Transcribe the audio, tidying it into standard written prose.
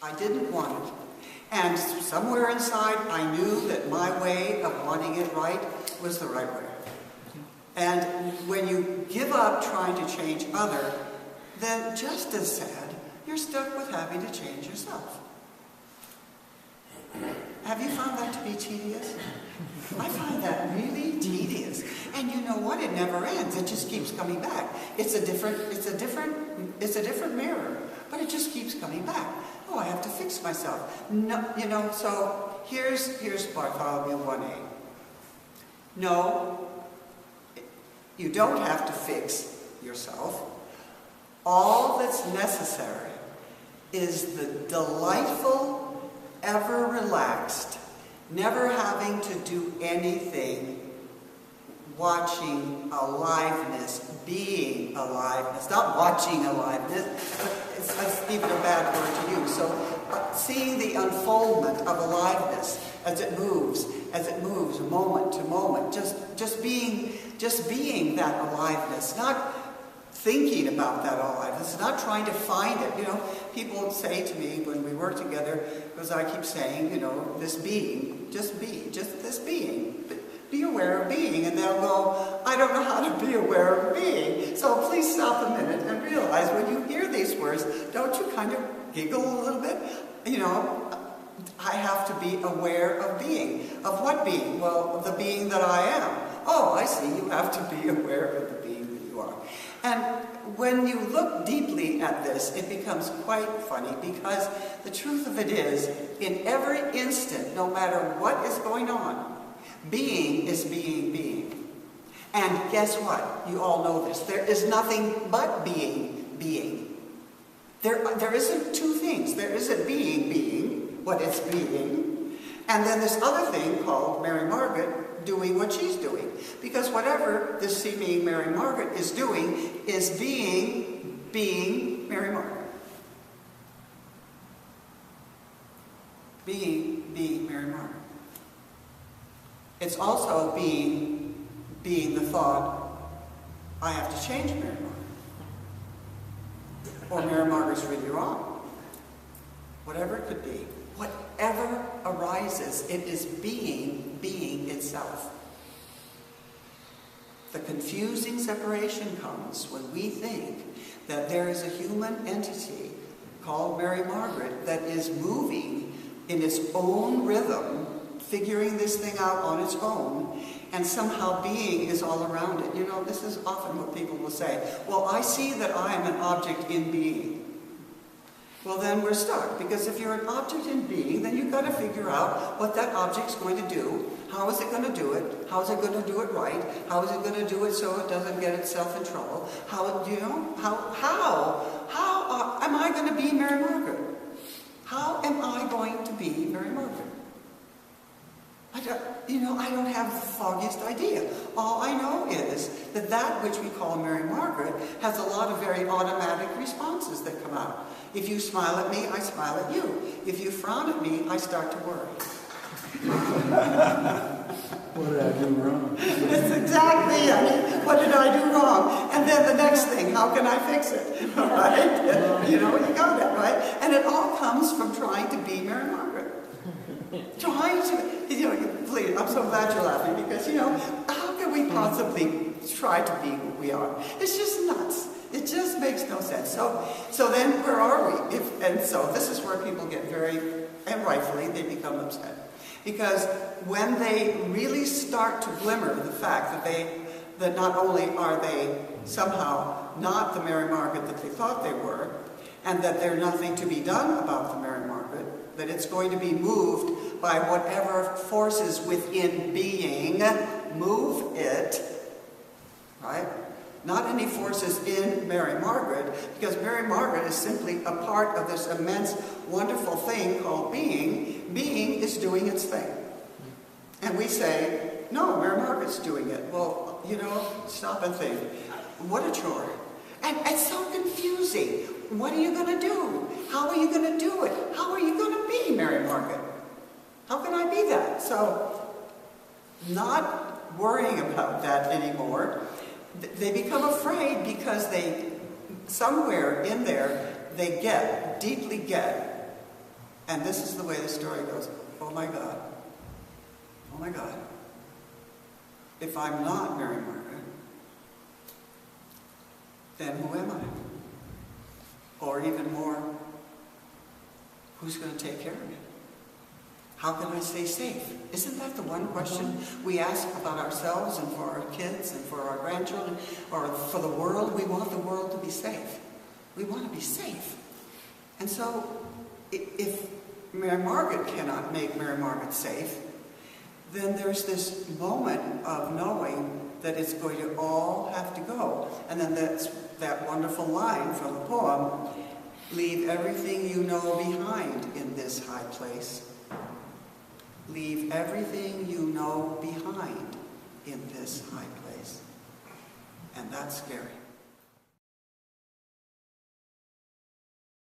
I didn't want it. And somewhere inside, I knew that my way of wanting it right was the right way. And when you give up trying to change other, then just as sad, you're stuck with having to change yourself. Have you found that to be tedious? I find that really tedious. And you know what? It never ends. It just keeps coming back. It's a different mirror, but it just keeps coming back. Oh, I have to fix myself. No, so here's Bartholomew 1:8. No, you don't have to fix yourself. All that's necessary is the delightful, ever relaxed, never having to do anything, watching aliveness, being aliveness, not watching aliveness, it's even a bad word to use. So seeing the unfoldment of aliveness as it moves, moment to moment, just being that aliveness, not thinking about that aliveness, not trying to find it. You know, people say to me when we work together, because I keep saying, you know, this being, just this being. Be aware of being. And they'll go, I don't know how to be aware of being. So please stop a minute and realize when you hear these words, don't you kind of giggle a little bit? You know, I have to be aware of being. Of what being? Well, the being that I am. Oh, I see. You have to be aware of the being that you are. And when you look deeply at this, it becomes quite funny, because the truth of it is, in every instant, no matter what is going on, being is being. And guess what? You all know this. There is nothing but being. There isn't two things. There isn't being, what it's being, and then this other thing called Mary Margaret doing what she's doing. Because whatever this seeming Mary Margaret is doing is being Mary Margaret. Being Mary Margaret. It's also being the thought, I have to change Mary Margaret. Or Mary Margaret's really wrong. Whatever it could be. Whatever arises, it is being itself. The confusing separation comes when we think that there is a human entity called Mary Margaret that is moving in its own rhythm, figuring this thing out on its own, and somehow being is all around it. You know, this is often what people will say. Well, I see that I am an object in being. Well, then we're stuck, because if you're an object in being, then you've got to figure out what that object's going to do. How is it going to do it? How is it going to do it right? How is it going to do it so it doesn't get itself in trouble? How am I going to be Mary Margaret? How am I going to be Mary Margaret? I don't have the foggiest idea. All I know is that which we call Mary Margaret has a lot of very automatic responses that come out. If you smile at me, I smile at you. If you frown at me, I start to worry. What did I do wrong? That's exactly it. What did I do wrong? And then the next thing, how can I fix it? Right? You got it, right? And it all comes from trying to be Mary Margaret. Please, I'm so glad you're laughing, because, how can we possibly try to be who we are? It's just nuts. It just makes no sense. So then where are we? So this is where people get and rightfully, they become upset. Because when they really start to glimmer the fact that not only are they somehow not the Mary Margaret that they thought they were, and that there's nothing to be done about the Mary Margaret, that it's going to be moved by whatever forces within being move it, right? Not any forces in Mary Margaret, because Mary Margaret is simply a part of this immense, wonderful thing called being. Being is doing its thing. And we say, no, Mary Margaret's doing it. Well, stop and think. What a chore. And it's so confusing. What are you going to do? How are you going to do it? How are you going to be Mary Margaret? How can I be that? So, not worrying about that anymore. They become afraid because somewhere in there, they deeply get And this is the way the story goes. Oh my God. Oh my God. If I'm not Mary Margaret, then who am I? Or even more, who's going to take care of me? How can I stay safe? Isn't that the one question we ask about ourselves and for our kids and for our grandchildren or for the world? We want the world to be safe. We want to be safe. And so if Mary Margaret cannot make Mary Margaret safe, then there's this moment of knowing that it's going to all have to go. And then that's that wonderful line from the poem, leave everything you know behind in this high place. Leave everything you know behind in this high place. And that's scary.